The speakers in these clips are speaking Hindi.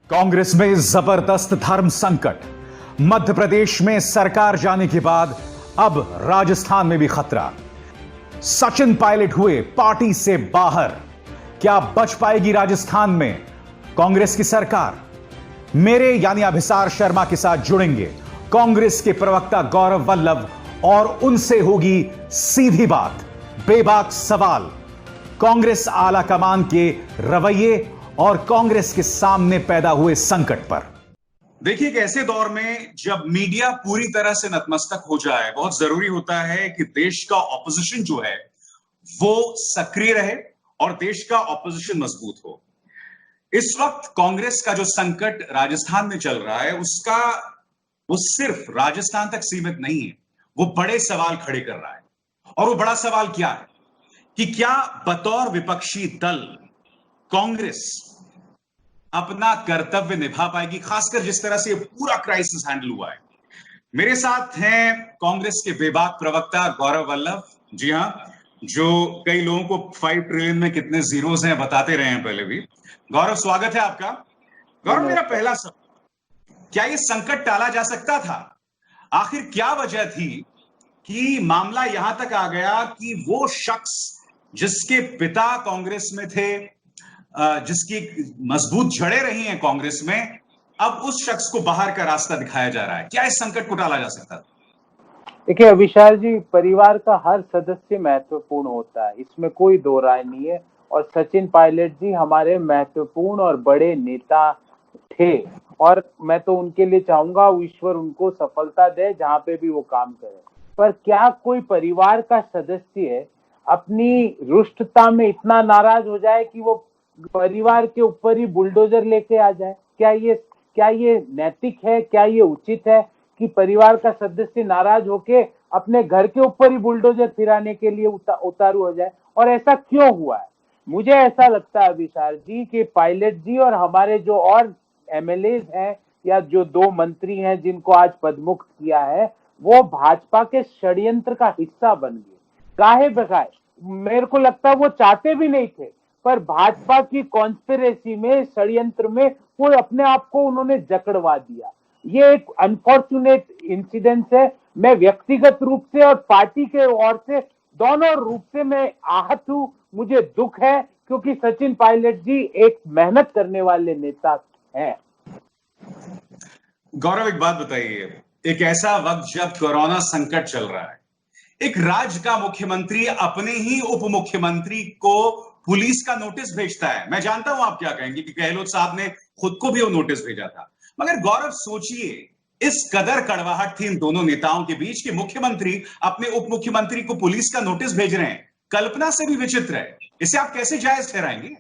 कांग्रेस में जबरदस्त धर्म संकट। मध्य प्रदेश में सरकार जाने के बाद अब राजस्थान में भी खतरा। सचिन पायलट हुए पार्टी से बाहर। क्या बच पाएगी राजस्थान में कांग्रेस की सरकार? मेरे यानी अभिसार शर्मा के साथ जुड़ेंगे कांग्रेस के प्रवक्ता गौरव वल्लभ और उनसे होगी सीधी बात, बेबाक सवाल, कांग्रेस आला कमान के रवैये और कांग्रेस के सामने पैदा हुए संकट पर। देखिए, एक ऐसे दौर में जब मीडिया पूरी तरह से नतमस्तक हो जाए, बहुत जरूरी होता है कि देश का ऑपोजिशन जो है वो सक्रिय रहे और देश का ऑपोजिशन मजबूत हो। इस वक्त कांग्रेस का जो संकट राजस्थान में चल रहा है वो सिर्फ राजस्थान तक सीमित नहीं है, वो बड़े सवाल खड़े कर रहा है। और वो बड़ा सवाल क्या है कि क्या बतौर विपक्षी दल कांग्रेस अपना कर्तव्य निभा पाएगी, खासकर जिस तरह से पूरा क्राइसिस हैंडल हुआ है। मेरे साथ हैं कांग्रेस के बेबाक प्रवक्ता गौरव वल्लभ। जी हां, जो कई लोगों को 5 ट्रिलियन में कितने जीरोस हैं बताते रहे हैं पहले भी। गौरव, स्वागत है आपका। गौरव, मेरा पहला सवाल, क्या यह संकट टाला जा सकता था? आखिर क्या वजह थी कि मामला यहां तक आ गया कि वो शख्स जिसके पिता कांग्रेस में थे, जिसकी मजबूत जड़ें रही हैं कांग्रेस में, अब उस शख्स को बाहर का रास्ता दिखाया जा रहा है? क्या इस संकट को टाला जा सकता था? देखिए अभिशार जी, परिवार का हर सदस्य महत्वपूर्ण होता है, इसमें कोई दो राय नहीं है। और सचिन पायलट जी हमारे महत्वपूर्ण और बड़े नेता थे और मैं तो उनके लिए चाहूंगा ईश्वर उनको सफलता दे जहां पे भी वो काम करे। पर क्या कोई परिवार का सदस्य अपनी रुष्टता में इतना नाराज हो जाए कि वो परिवार के ऊपर ही बुलडोजर लेके आ जाए? क्या ये नैतिक है? क्या ये उचित है कि परिवार का सदस्य नाराज होके अपने घर के ऊपर ही बुलडोजर फिराने के लिए उतारू हो जाए? और ऐसा क्यों हुआ है? मुझे ऐसा लगता है अभिसार जी कि पायलट जी और हमारे जो और एमएलए हैं या जो 2 मंत्री हैं जिनको आज पदमुक्त किया है, वो भाजपा के षड्यंत्र का हिस्सा बन गए। काहे बकाए, मेरे को लगता है वो चाहते भी नहीं थे, पर भाजपा की कॉन्स्पिरेसी में, षड्यंत्र में वो अपने आप को उन्होंने जकड़वा दिया। ये एक अनफॉर्चुनेट इंसिडेंट है। मैं व्यक्तिगत रूप से और पार्टी के ओर से दोनों रूप से मैं आहत हूं, मुझे दुख है, क्योंकि सचिन पायलट जी एक मेहनत करने वाले नेता हैं। गौरव, एक बात बताइए, एक ऐसा वक्त जब कोरोना संकट चल रहा है, एक राज्य का मुख्यमंत्री अपने ही उप मुख्यमंत्री को पुलिस का नोटिस भेजता है। मैं जानता हूं आप क्या कहेंगे कि गहलोत साहब ने खुद को भी वो नोटिस भेजा था, मगर गौरव सोचिए, इस कदर कड़वाहट थी इन दोनों नेताओं के बीच कि मुख्यमंत्री अपने उप मुख्यमंत्री को पुलिस का नोटिस भेज रहे हैं। कल्पना से भी विचित्र है। इसे आप कैसे जायज ठहराएंगे?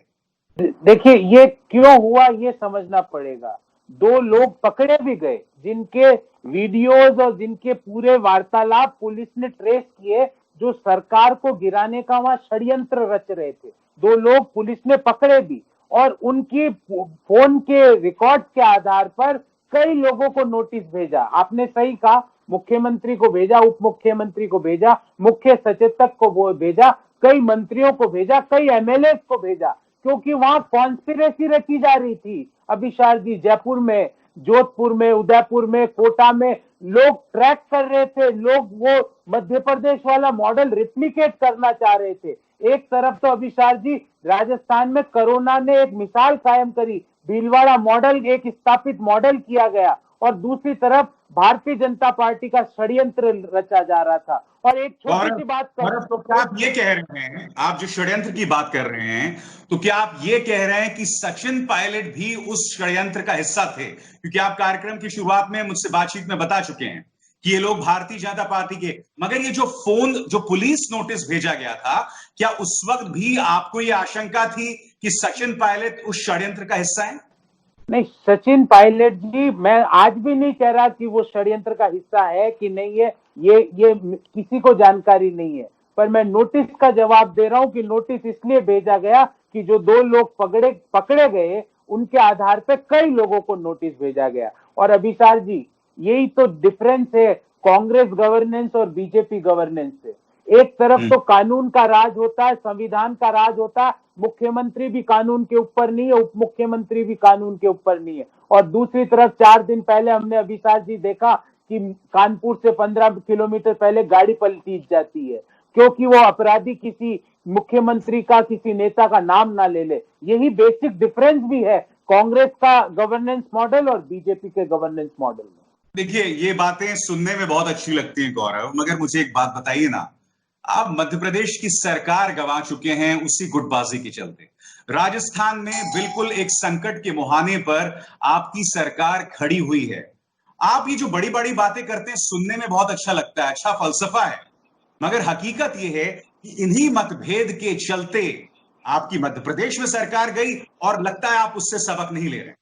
देखिए, ये क्यों हुआ ये समझना पड़ेगा। 2 लोग पकड़े भी गए जिनके वीडियोज और जिनके पूरे वार्तालाप पुलिस ने ट्रेस किए, जो सरकार को गिराने का वहां षड्यंत्र रच रहे थे। 2 लोग पुलिस ने पकड़े भी और उनकी फोन के रिकॉर्ड के आधार पर कई लोगों को नोटिस भेजा। आपने सही कहा, मुख्यमंत्री को भेजा, उप मुख्यमंत्री को भेजा, मुख्य सचेतक को भेजा, कई मंत्रियों को भेजा, कई एमएलए को भेजा, क्योंकि वहां कॉन्स्पिरेसी रची जा रही थी। अभिशार जी, जयपुर में, जोधपुर में, उदयपुर में, कोटा में लोग ट्रैक कर रहे थे, लोग वो मध्य प्रदेश वाला मॉडल रिप्लिकेट करना चाह रहे थे। एक तरफ तो अभिशार जी राजस्थान में कोरोना ने एक मिसाल कायम करी, भीलवाड़ा मॉडल एक स्थापित मॉडल किया गया, और दूसरी तरफ भारतीय जनता पार्टी का षड्यंत्र रचा जा रहा था। और एक छोटी सी बात तो क्या आप ये कह रहे हैं, आप जो षड्यंत्र की बात कर रहे हैं, तो क्या आप ये कह रहे हैं कि सचिन पायलट भी उस षड्यंत्र का हिस्सा थे? क्योंकि आप कार्यक्रम की शुरुआत में मुझसे बातचीत में बता चुके हैं कि ये लोग भारतीय जनता पार्टी के, मगर ये जो पुलिस नोटिस भेजा गया था, क्या उस वक्त भी आपको ये आशंका थी कि सचिन पायलट उस षड्यंत्र का हिस्सा है? नहीं, सचिन पायलट जी, मैं आज भी नहीं कह रहा कि वो षड्यंत्र का हिस्सा है कि नहीं है, ये किसी को जानकारी नहीं है। पर मैं नोटिस का जवाब दे रहा हूं कि नोटिस इसलिए भेजा गया कि जो 2 लोग पकड़े गए, उनके आधार पर कई लोगों को नोटिस भेजा गया। और अभिसार जी, यही तो डिफरेंस है कांग्रेस गवर्नेंस और बीजेपी गवर्नेंस से। एक तरफ तो कानून का राज होता है, संविधान का राज होता है, मुख्यमंत्री भी कानून के ऊपर नहीं है, उप मुख्यमंत्री भी कानून के ऊपर नहीं है। और दूसरी तरफ 4 दिन पहले हमने अभिषेक जी देखा कि कानपुर से 15 किलोमीटर पहले गाड़ी पलटी जाती है क्योंकि वो अपराधी किसी मुख्यमंत्री का, किसी नेता का नाम ना ले ले। यही बेसिक डिफरेंस भी है कांग्रेस का गवर्नेंस मॉडल और बीजेपी के गवर्नेंस मॉडल में। देखिए, ये बातें सुनने में बहुत अच्छी लगती हैं गौरव, मगर मुझे एक बात बताइए ना, आप मध्य प्रदेश की सरकार गंवा चुके हैं उसी गुटबाजी के चलते। राजस्थान में बिल्कुल एक संकट के मुहाने पर आपकी सरकार खड़ी हुई है। आप ये जो बड़ी बड़ी बातें करते हैं सुनने में बहुत अच्छा लगता है, अच्छा फलसफा है, मगर हकीकत ये है कि इन्हीं मतभेद के चलते आपकी मध्य प्रदेश में सरकार गई और लगता है आप उससे सबक नहीं ले रहे।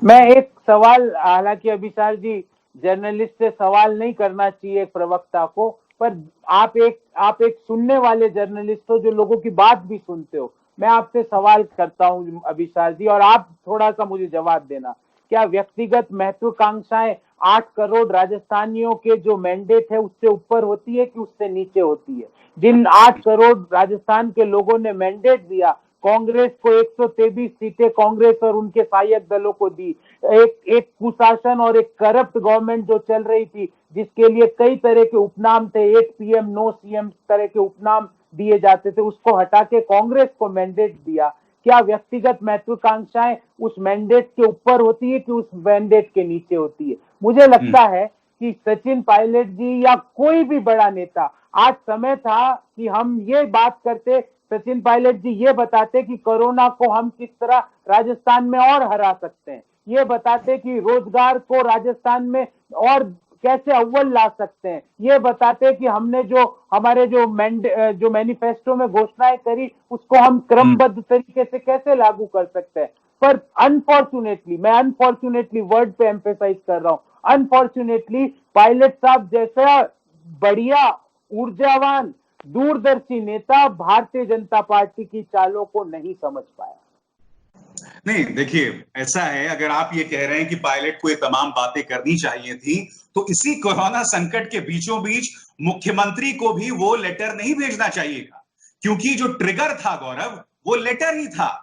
मैं एक सवाल, हालांकि अभिषेक जी जर्नलिस्ट से सवाल नहीं करना चाहिए एक प्रवक्ता को, पर आप एक सुनने वाले जर्नलिस्ट हो जो लोगों की बात भी सुनते हो। मैं आपसे सवाल करता हूं अभिषेक जी, और आप थोड़ा सा मुझे जवाब देना। क्या व्यक्तिगत महत्वाकांक्षाएं 8 करोड़ राजस्थानियों के जो मैंडेट है उससे ऊपर होती है कि उससे नीचे होती है? जिन 8 करोड़ राजस्थान के लोगों ने मैंडेट दिया, कांग्रेस को 123 सीटें कांग्रेस और उनके सहायक दलों को दी, एक कुशासन और एक करप्ट गवर्नमेंट जो चल रही थी जिसके लिए कई तरह के उपनाम थे, 8 PM 9 CM तरह के उपनाम दिए जाते थे, उसको हटा के कांग्रेस को मैंडेट दिया। क्या व्यक्तिगत महत्वाकांक्षाएं उस मैंडेट के ऊपर होती है कि उस मैंडेट के नीचे होती है? मुझे लगता है कि सचिन पायलट जी या कोई भी बड़ा नेता, आज समय था कि हम ये बात करते, सचिन पायलट जी ये बताते कि कोरोना को हम किस तरह राजस्थान में और हरा सकते हैं, ये बताते कि रोजगार को राजस्थान में और कैसे अव्वल ला सकते हैं, ये बताते कि हमने जो हमारे जो मैनिफेस्टो में घोषणाएं करी उसको हम क्रमबद्ध तरीके से कैसे लागू कर सकते हैं। पर अनफॉर्चुनेटली, मैं अनफॉर्चुनेटली वर्ड पे एम्फेसाइज कर रहा हूं, अनफॉर्चुनेटली पायलट साहब जैसा बढ़िया, ऊर्जावान, दूरदर्शी नेता भारतीय जनता पार्टी की चालों को नहीं समझ पाया। नहीं, देखिए, ऐसा है, अगर आप ये कह रहे हैं कि पायलट को ये तमाम बातें करनी चाहिए थी, तो इसी कोरोना संकट के बीचों बीच मुख्यमंत्री को भी वो लेटर नहीं भेजना चाहिए था, क्योंकि जो ट्रिगर था गौरव, वो लेटर ही था।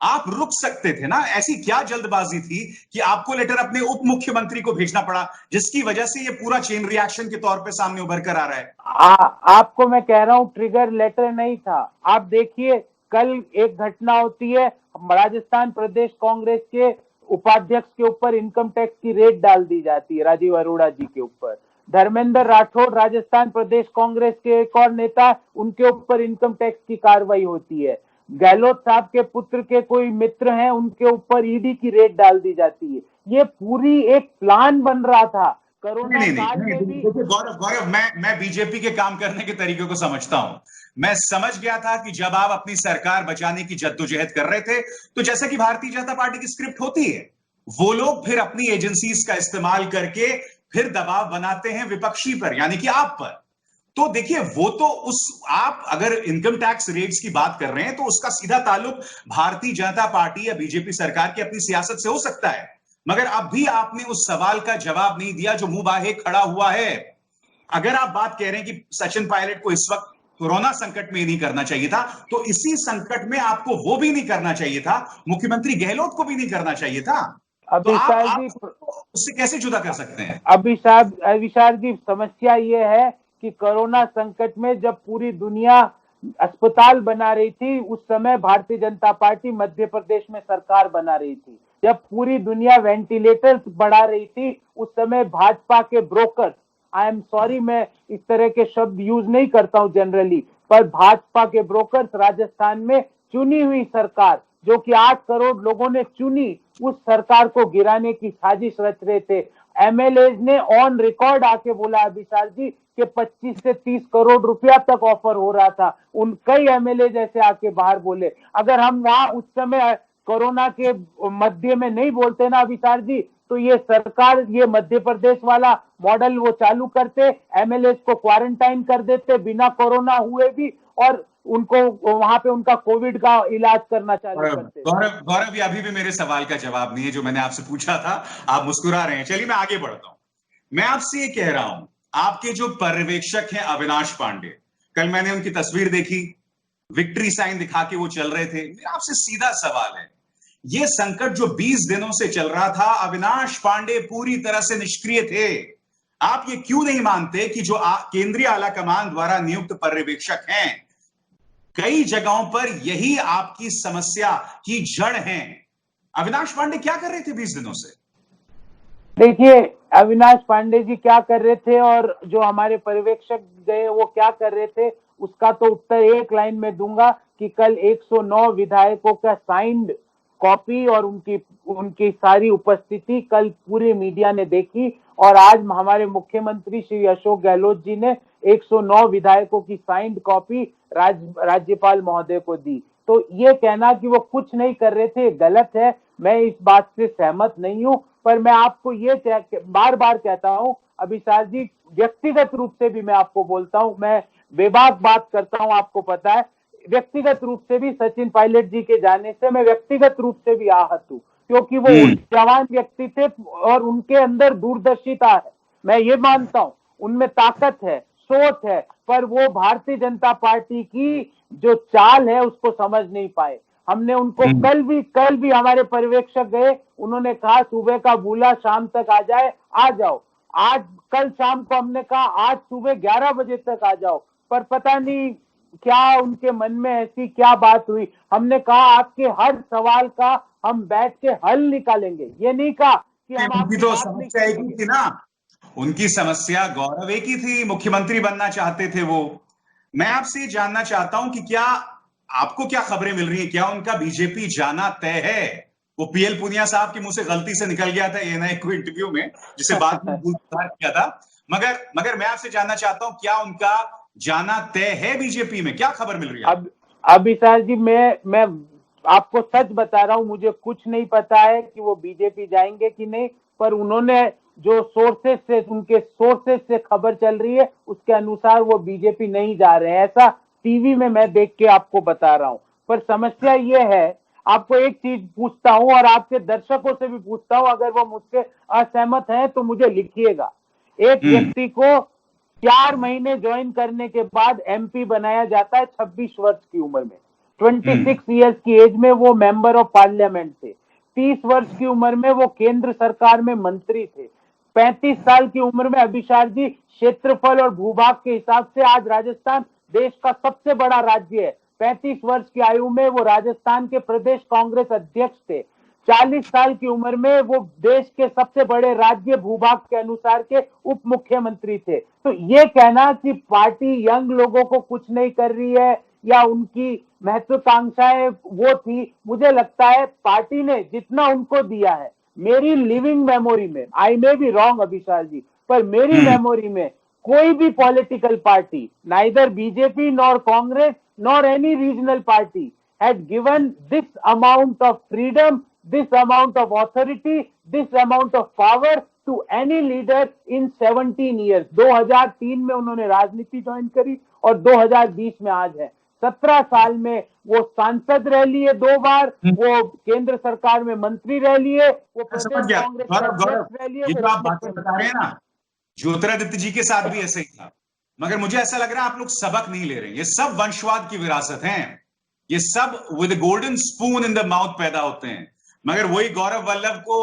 आप रुक सकते थे ना। ऐसी क्या जल्दबाजी थी कि आपको लेटर अपने उप मुख्यमंत्री को भेजना पड़ा, जिसकी वजह से ये पूरा चेन रिएक्शन के तौर पे सामने उभर कर आ रहा है? आपको मैं कह रहा हूं ट्रिगर लेटर नहीं था। आप देखिए, कल एक घटना होती है, राजस्थान प्रदेश कांग्रेस के उपाध्यक्ष के ऊपर इनकम टैक्स की रेड डाल दी जाती है, राजीव अरोड़ा जी के ऊपर। धर्मेंद्र राठौड़ राजस्थान प्रदेश कांग्रेस के एक और नेता, उनके ऊपर इनकम टैक्स की कार्रवाई होती है। गहलोत साहब के पुत्र के कोई मित्र हैं, उनके ऊपर ईडी की रेड डाल दी जाती है। ये पूरी एक प्लान बन रहा था कोरोना काल में भी। गौरव, मैं बीजेपी के काम करने के तरीके को समझता हूं। मैं समझ गया था कि जब आप अपनी सरकार बचाने की जद्दोजहद कर रहे थे, तो जैसा कि भारतीय जनता पार्टी की स्क्रिप्ट होती है, वो लोग फिर अपनी एजेंसीज का इस्तेमाल करके फिर दबाव बनाते हैं विपक्षी पर, यानी कि आप पर। तो देखिए, वो तो आप अगर इनकम टैक्स रेट्स की बात कर रहे हैं तो उसका सीधा ताल्लुक भारतीय जनता पार्टी या बीजेपी सरकार की अपनी सियासत से हो सकता है, मगर अब भी आपने उस सवाल का जवाब नहीं दिया जो मुंह बाहे खड़ा हुआ है। अगर आप बात कह रहे हैं कि सचिन पायलट को इस वक्त कोरोना संकट में नहीं करना चाहिए था, तो इसी संकट में आपको वो भी नहीं करना चाहिए था, मुख्यमंत्री गहलोत को भी नहीं करना चाहिए था। तो आप उससे कैसे जुदा कर सकते हैं? अभिषेक जी, समस्या ये है कि कोरोना संकट में जब पूरी दुनिया अस्पताल बना रही थी, उस समय भारतीय जनता पार्टी मध्य प्रदेश में सरकार बना रही थी। जब पूरी दुनिया वेंटिलेटर्स बढ़ा रही थी, उस समय भाजपा के ब्रोकर्स, आई एम सॉरी मैं इस तरह के शब्द यूज नहीं करता हूं जनरली, पर भाजपा के ब्रोकर्स राजस्थान में चुनी हुई सरकार, जो कि 8 करोड़ लोगों ने चुनी, उस सरकार को गिराने की साजिश रच रहे थे। एमएलए ने ऑन रिकॉर्ड आके बोला अभिषेक जी कि 25 से 30 करोड़ रुपया तक ऑफर हो रहा था। उन कई एमएलए जैसे आके बाहर बोले। अगर हम वहां उस समय कोरोना के मध्य में नहीं बोलते ना अभिषेक जी, तो ये सरकार, ये मध्य प्रदेश वाला मॉडल वो चालू करते, एमएलए को क्वारंटाइन कर देते बिना कोरोना हुए भी, और उनको वहां पे उनका कोविड का इलाज करना चालू करते। गौरव, ये अभी भी मेरे सवाल का जवाब नहीं है जो मैंने आपसे पूछा था। आप मुस्कुरा रहे हैं। चलिए मैं आगे बढ़ता हूं। मैं आपसे ये कह रहा हूं आपके जो पर्यवेक्षक हैं अविनाश पांडे, कल मैंने उनकी तस्वीर देखी, विक्ट्री साइन दिखा के वो चल रहे थे। मेरा आपसे सीधा सवाल है, ये संकट जो 20 दिनों से चल रहा था, अविनाश पांडे पूरी तरह से निष्क्रिय थे। आप ये क्यों नहीं मानते कि जो केंद्रीय आला कमान द्वारा नियुक्त पर्यवेक्षक हैं, कई जगहों पर यही आपकी समस्या की जड़ है? अविनाश पांडे क्या कर रहे थे 20 दिनों से? देखिए, अविनाश पांडे जी क्या कर रहे थे और जो हमारे पर्यवेक्षक गए वो क्या कर रहे थे, उसका तो उत्तर एक लाइन में दूंगा कि कल 109 विधायकों का साइंड कॉपी और उनकी उनकी सारी उपस्थिति कल पूरे मीडिया ने देखी, और आज हमारे मुख्यमंत्री श्री अशोक गहलोत जी ने 109 विधायकों की साइंड कॉपी राज्यपाल महोदय को दी। तो ये कहना कि वो कुछ नहीं कर रहे थे गलत है, मैं इस बात से सहमत नहीं हूं। पर मैं आपको ये बार बार कहता हूं अभिसार जी, व्यक्तिगत रूप से भी मैं आपको बोलता हूं, मैं बेबाक बात करता हूं, आपको पता है, व्यक्तिगत रूप से भी सचिन पायलट जी के जाने से मैं व्यक्तिगत रूप से भी आहत हूं, क्योंकि वो जवान व्यक्ति थे और उनके अंदर दूरदर्शिता है, मैं ये मानता हूं, उनमें ताकत है, सोच है, पर वो भारतीय जनता पार्टी की जो चाल है उसको समझ नहीं पाए। हमने उनको कल भी हमारे पर्यवेक्षक गए, उन्होंने कहा सुबह का बुला शाम तक आ जाए, आ जाओ। आज कल शाम को हमने कहा आज सुबह 11 बजे तक आ जाओ, पर पता नहीं क्या उनके मन में ऐसी क्या बात हुई। हमने कहा आपके हर सवाल का हम बैठ के हल निकालेंगे, ये नहीं कहा कि हम उनकी तो समस्या एक ही थी ना, उनकी समस्या गौरव एक ही थी, मुख्यमंत्री बनना चाहते थे वो। मैं आपसे जानना चाहता हूं कि क्या आपको क्या खबरें मिल रही है, क्या उनका बीजेपी जाना तय है? वो पीएल पुनिया साहब के मुंह से गलती से निकल गया था एएनआई को इंटरव्यू में, जिसे बाद में गिरफ्तार किया था, मगर मैं आपसे जानना चाहता हूं क्या उनका जाना तय है बीजेपी में? क्या खबर मिल रही है? अभिसार जी, मैं आपको सच बता रहा हूं, मुझे कुछ नहीं पता है कि वो बीजेपी जाएंगे कि नहीं, पर उन्होंने जो उनके सोर्सेस से खबर चल रही है उसके अनुसार वो बीजेपी नहीं जा रहे हैं, ऐसा टीवी में मैं देख के आपको बता रहा हूं। पर समस्या ये है, आपको एक चीज पूछता हूं और आपके दर्शकों से भी पूछता हूं, अगर वो मुझसे असहमत हैं तो मुझे लिखिएगा। एक व्यक्ति को 4 महीने ज्वाइन करने के बाद एमपी बनाया जाता है 26 वर्ष की उम्र में, 26 ईयर्स की एज में वो मेंबर ऑफ पार्लियामेंट थे, 30 वर्ष की उम्र में वो केंद्र सरकार में मंत्री थे, 35 साल की उम्र में अभिसार जी क्षेत्रफल और भूभाग के हिसाब से आज राजस्थान देश का सबसे बड़ा राज्य है, 35 वर्ष की आयु में वो राजस्थान के प्रदेश कांग्रेस अध्यक्ष थे, 40 साल की उम्र में वो देश के सबसे बड़े राज्य भूभाग के अनुसार के उप मुख्यमंत्री थे। तो ये कहना कि पार्टी यंग लोगों को कुछ नहीं कर रही है या उनकी महत्वाकांक्षाएं वो थी, मुझे लगता है पार्टी ने जितना उनको दिया है, मेरी लिविंग मेमोरी में, आई मे बी रॉन्ग अभिसार जी, पर मेरी मेमोरी में कोई भी political party, neither BJP nor Congress nor any regional party had given this amount of freedom, this amount of authority, this amount of power to any leader in 17 years. 2003 में उन्होंने राजनीति ज्वाइन करी और 2020 में आज है, 17 साल में वो सांसद रह लिए 2 बार, वो केंद्र सरकार में मंत्री रह लिए, वो प्रदेश कांग्रेस अध्यक्ष रह लिए। ये जो आप बातें बता रहे हैं ना, ज्योतिरादित्य जी के साथ भी ऐसा ही था, मगर मुझे ऐसा लग रहा है आप लोग सबक नहीं ले रहे। ये सब वंशवाद की विरासत है, ये सब with golden spoon in the mouth पैदा होते हैं, मगर वही गौरव वल्लभ को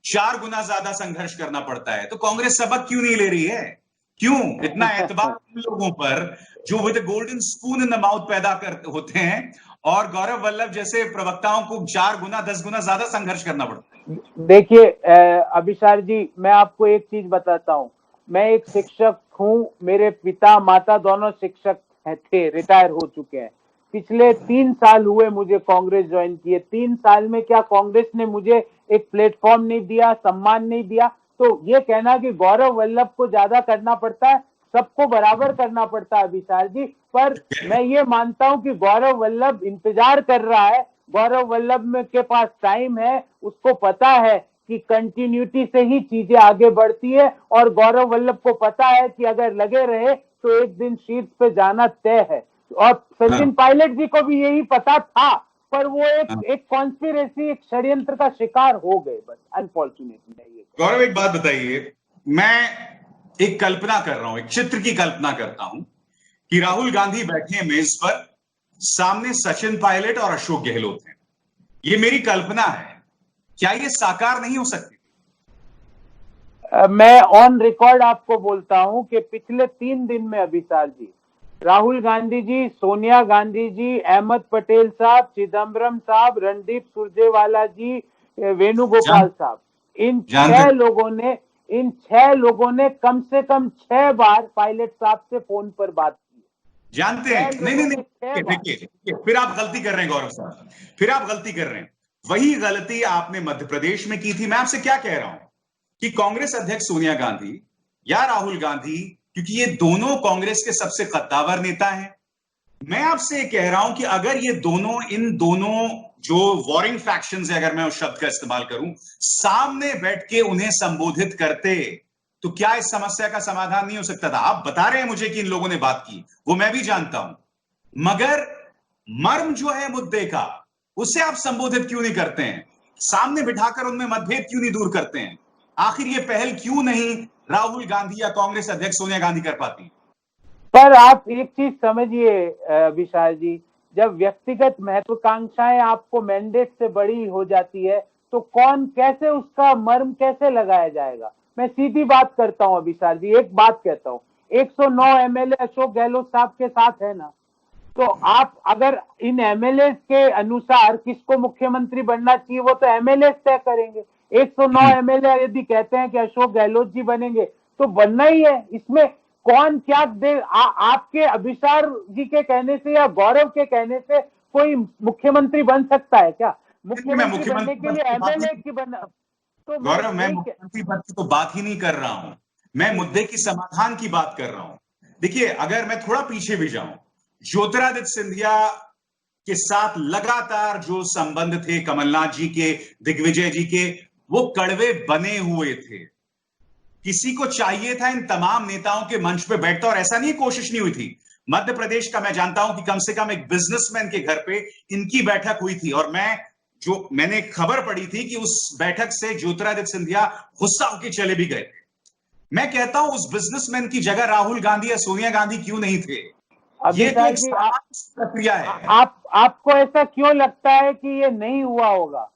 4 गुना ज्यादा संघर्ष करना पड़ता है। तो कांग्रेस सबक क्यों नहीं ले रही है? क्यों इतना एतबार उन लोगों पर जो with golden spoon in the mouth पैदा होते हैं, और गौरव वल्लभ जैसे प्रवक्ताओं को 4 गुना 10 गुना ज्यादा संघर्ष करना पड़ता है? देखिए अभिसार जी, मैं आपको एक चीज बताता हूं, मैं एक शिक्षक हूं, मेरे पिता माता दोनों शिक्षक थे, रिटायर हो चुके हैं। पिछले 3 साल हुए मुझे कांग्रेस ज्वाइन किए, 3 साल में क्या कांग्रेस ने मुझे एक प्लेटफॉर्म नहीं दिया, सम्मान नहीं दिया? तो ये कहना कि गौरव वल्लभ को ज्यादा करना पड़ता है, सबको बराबर करना पड़ता है अभिसार जी, पर मैं ये मानता हूं कि गौरव वल्लभ इंतजार कर रहा है, गौरव वल्लभ के पास टाइम है, उसको पता है कि कंटिन्यूटी से ही चीजें आगे बढ़ती है, और गौरव वल्लभ को पता है कि अगर लगे रहे तो एक दिन शीर्ष पे जाना तय है। और सचिन पायलट जी को भी यही पता था, पर वो एक कॉन्स्पिरेसी, एक षड्यंत्र का शिकार हो गए, बस अनफॉर्चुनेटली। गौरव एक बात बताइए, मैं एक कल्पना कर रहा हूं, एक चित्र की कल्पना करता हूं कि राहुल गांधी बैठे हैं मेज पर, सामने सचिन पायलट और अशोक गहलोत हैं। ये मेरी कल्पना है, क्या ये साकार नहीं हो सकती? मैं ऑन रिकॉर्ड आपको बोलता हूं कि पिछले 3 दिन में अभिसार जी, राहुल गांधी जी, सोनिया गांधी जी, अहमद पटेल साहब, चिदम्बरम साहब, रणदीप सुरजेवाला जी, वेणुगोपाल साहब, इन 6 लोगों ने कम से कम 6 बार पायलट साहब से फोन पर बात की। जानते हैं? नहीं, देखिए, फिर आप गलती कर रहे हैं गौरव साहब, फिर आप गलती कर रहे हैं। वही गलती आपने मध्य प्रदेश में की थी। मैं आपसे क्या कह रहा हूं कि कांग्रेस अध्यक्ष सोनिया गांधी या राहुल गांधी, क्योंकि ये दोनों कांग्रेस के सबसे कद्दावर नेता हैं, मैं आपसे कह रहा हूं कि अगर ये दोनों, इन दोनों जो वॉरिंग फैक्शंस है, अगर मैं उस शब्द का इस्तेमाल करूं, सामने बैठ के उन्हें संबोधित करते, तो क्या इस समस्या का समाधान नहीं हो सकता था? आप बता रहे हैं मुझे कि इन लोगों ने बात की, वो मैं भी जानता हूं, मगर मर्म जो है मुद्दे का, उसे आप संबोधित क्यों नहीं करते हैं? सामने बिठाकर उनमें मतभेद क्यों नहीं दूर करते हैं? आखिर ये पहल क्यों नहीं राहुल गांधी या कांग्रेस अध्यक्ष सोनिया गांधी कर पाती? पर आप एक चीज समझिए विशाल जी, जब व्यक्तिगत महत्वाकांक्षाएं आपको मैंडेट से बड़ी हो जाती है तो कौन कैसे उसका मर्म कैसे लगाया जाएगा? मैं सीधी बात करता हूं विशाल जी, एक बात कहता हूं, 109 एमएलए अशोक गहलोत साहब के साथ है ना, तो आप अगर इन एमएलए के अनुसार किसको मुख्यमंत्री बनना चाहिए वो तो एमएलए तय करेंगे। 109 एमएलए यदि कहते हैं कि अशोक गहलोत जी बनेंगे तो बनना ही है। इसमें कौन क्या दे? आपके अभिसार जी के कहने से या गौरव के कहने से कोई मुख्यमंत्री बन सकता है क्या? मुख्यमंत्री बनने के लिए एमएलए की बनना तो गौरव, मैं मुख्यमंत्री पद की तो बात ही नहीं कर रहा हूं, मैं मुद्दे की समाधान की बात कर रहा हूं। देखिए, अगर मैं थोड़ा पीछे भी जाऊं, ज्योतिरादित्य सिंधिया के साथ लगातार जो संबंध थे कमलनाथ जी के, दिग्विजय जी के, वो कड़वे बने हुए थे। किसी को चाहिए था इन तमाम नेताओं के मंच पे बैठता, और ऐसा नहीं कोशिश नहीं हुई थी। मध्य प्रदेश का मैं जानता हूं कि कम से कम एक बिजनेसमैन के घर पे इनकी बैठक हुई थी, और मैंने खबर पड़ी थी कि उस बैठक से ज्योतिरादित्य सिंधिया गुस्सा होकर चले भी गए। मैं कहता हूं उस बिजनेसमैन की जगह राहुल गांधी या सोनिया गांधी क्यों नहीं थे? ये तो एक प्रक्रिया है। आपको ऐसा क्यों लगता है कि ये नहीं हुआ होगा?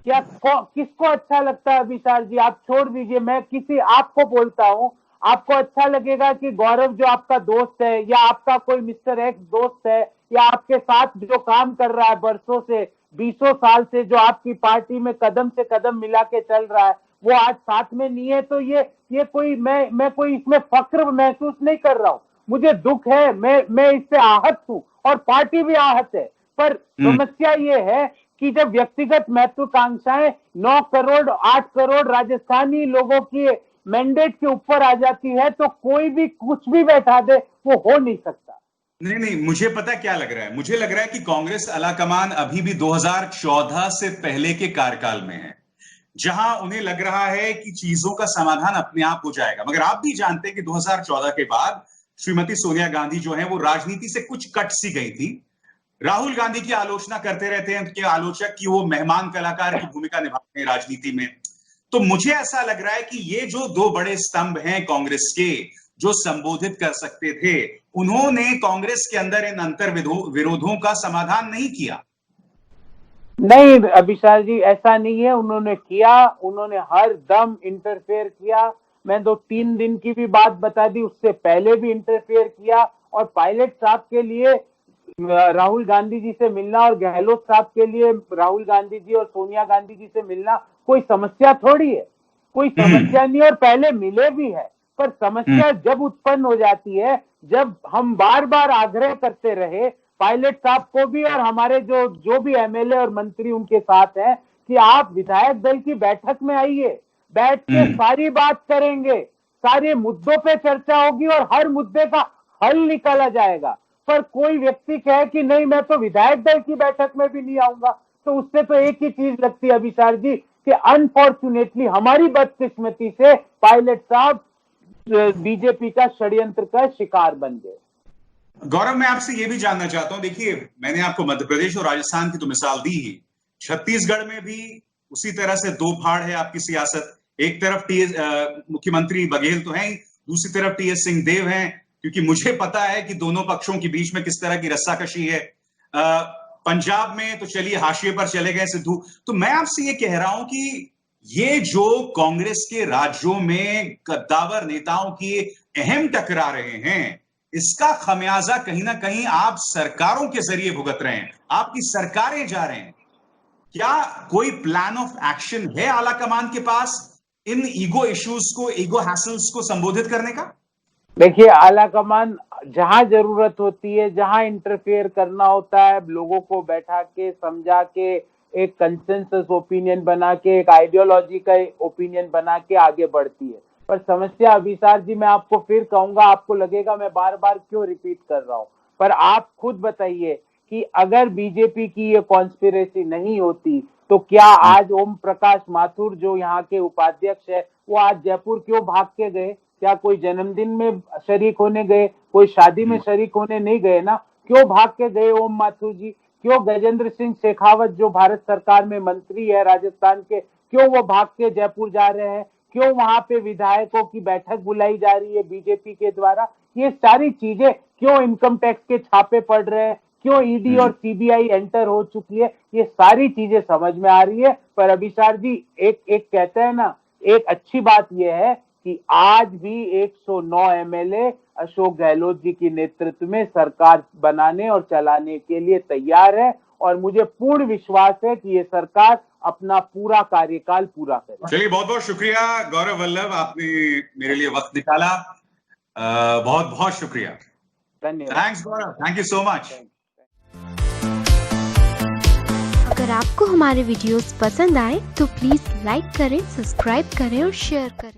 क्या किसको अच्छा लगता है अभिसार जी? आप छोड़ दीजिए, मैं किसी आपको बोलता हूं, आपको अच्छा लगेगा कि गौरव जो आपका दोस्त है या आपका कोई मिस्टर एक्स दोस्त है या आपके साथ जो काम कर रहा है बरसों से, 20 साल से, जो आपकी पार्टी में कदम से कदम मिला के चल रहा है, वो आज साथ में नहीं है, तो ये कोई मैं कोई इसमें फक्र महसूस नहीं कर रहा हूं। मुझे दुख है, मैं इससे आहत हूं और पार्टी भी आहत है। पर समस्या ये है कि जब व्यक्तिगत महत्वाकांक्षाएं 9 करोड़ 8 करोड़ राजस्थानी लोगों की मैंडेट के ऊपर आ जाती है तो कोई भी कुछ भी बैठा दे, वो हो नहीं सकता। नहीं, मुझे पता क्या लग रहा है, मुझे लग रहा है कि कांग्रेस आलाकमान अभी भी 2014 से पहले के कार्यकाल में है, जहां उन्हें लग रहा है कि चीजों का समाधान अपने आप हो जाएगा। मगर आप भी जानते हैं कि 2014 के बाद श्रीमती सोनिया गांधी जो है वो राजनीति से कुछ कट सी गई थी। राहुल गांधी की आलोचना करते रहते हैं कि आलोचक की वो मेहमान कलाकार की भूमिका निभाते हैं राजनीति में। तो मुझे ऐसा लग रहा है कि ये जो 2 बड़े स्तंभ हैं कांग्रेस के, जो संबोधित कर सकते थे, उन्होंने कांग्रेस के अंदर इन अंतर विरोधों का समाधान नहीं किया। नहीं अभिसार जी, ऐसा नहीं है, उन्होंने किया, उन्होंने हर दम इंटरफेयर किया। मैं 2-3 दिन की भी बात बता दी, उससे पहले भी इंटरफेयर किया। और पायलट साहब के लिए राहुल गांधी जी से मिलना और गहलोत साहब के लिए राहुल गांधी जी और सोनिया गांधी जी से मिलना कोई समस्या थोड़ी है, कोई समस्या नहीं, और पहले मिले भी है। पर समस्या जब उत्पन्न हो जाती है, जब हम बार बार आग्रह करते रहे पायलट साहब को भी और हमारे जो भी एमएलए और मंत्री उनके साथ हैं कि आप विधायक दल की बैठक में आइए, बैठ के सारी बात करेंगे, सारे मुद्दों पे चर्चा होगी और हर मुद्दे का हल निकाला जाएगा। पर कोई व्यक्ति कहे कि नहीं मैं तो विधायक दल की बैठक में भी नहीं आऊंगा, तो उससे तो एक ही चीज लगती है अभिसार जी कि अनफॉर्चुनेटली हमारी बदकिस्मती से पायलट साहब बीजेपी का षड्यंत्र का शिकार बन गए। गौरव, मैं आपसे यह भी जानना चाहता हूं, देखिए मैंने आपको मध्य प्रदेश और राजस्थान की तो मिसाल दी ही, छत्तीसगढ़ में भी उसी तरह से 2 फाड़ है आपकी सियासत। एक तरफ मुख्यमंत्री बघेल तो हैं, दूसरी तरफ टीएस सिंहदेव हैं, क्योंकि मुझे पता है कि दोनों पक्षों के बीच में किस तरह की रस्साकशी है। पंजाब में तो चलिए हाशिए पर चले गए सिद्धू। तो मैं आपसे ये कह रहा हूं कि ये जो कांग्रेस के राज्यों में कद्दावर नेताओं की अहम टकरा रहे हैं, इसका खमियाजा कहीं ना कहीं आप सरकारों के जरिए भुगत रहे हैं, आपकी सरकारें जा रहे हैं। क्या कोई प्लान ऑफ एक्शन है आला कमान के पास इन ईगो इश्यूज को, ईगो हैसल्स को संबोधित करने का? देखिए, आला कमान जहां जरूरत होती है, जहां इंटरफेयर करना होता है, लोगों को बैठा के समझा के एक कंसेंसस ओपिनियन बना के, एक आइडियोलॉजी का ओपिनियन बना के आगे बढ़ती है। पर समस्या अभिसार जी, मैं आपको फिर कहूंगा, आपको लगेगा मैं बार बार क्यों रिपीट कर रहा हूं, पर आप खुद बताइए कि अगर बीजेपी की ये कॉन्स्पिरेसी नहीं होती तो क्या आज ओम प्रकाश माथुर जो यहाँ के उपाध्यक्ष है, वो आज जयपुर क्यों भाग के गए? क्या कोई जन्मदिन में शरीक होने गए, कोई शादी में शरीक होने नहीं गए ना? क्यों भाग के गए ओम माथुर जी? क्यों गजेंद्र सिंह शेखावत जो भारत सरकार में मंत्री है राजस्थान के, क्यों वो भाग के जयपुर जा रहे हैं? क्यों वहां पे विधायकों की बैठक बुलाई जा रही है बीजेपी के द्वारा? ये सारी चीजें, क्यों इनकम टैक्स के छापे पड़ रहे हैं, क्यों ईडी और सीबीआई एंटर हो चुकी है, ये सारी चीजें समझ में आ रही है। पर अभिसार जी, एक कहते हैं ना, एक अच्छी बात यह है कि आज भी 109 एमएलए अशोक गहलोत जी के नेतृत्व में सरकार बनाने और चलाने के लिए तैयार है, और मुझे पूर्ण विश्वास है कि ये सरकार अपना पूरा कार्यकाल पूरा करेगी। चलिए, बहुत बहुत शुक्रिया गौरव वल्लभ, आपने मेरे लिए वक्त निकाला। बहुत बहुत शुक्रिया, धन्यवाद। Thanks Gaurav, thank you so much. अगर आपको हमारे वीडियोस पसंद आए तो प्लीज लाइक करें, सब्सक्राइब करें और शेयर करें।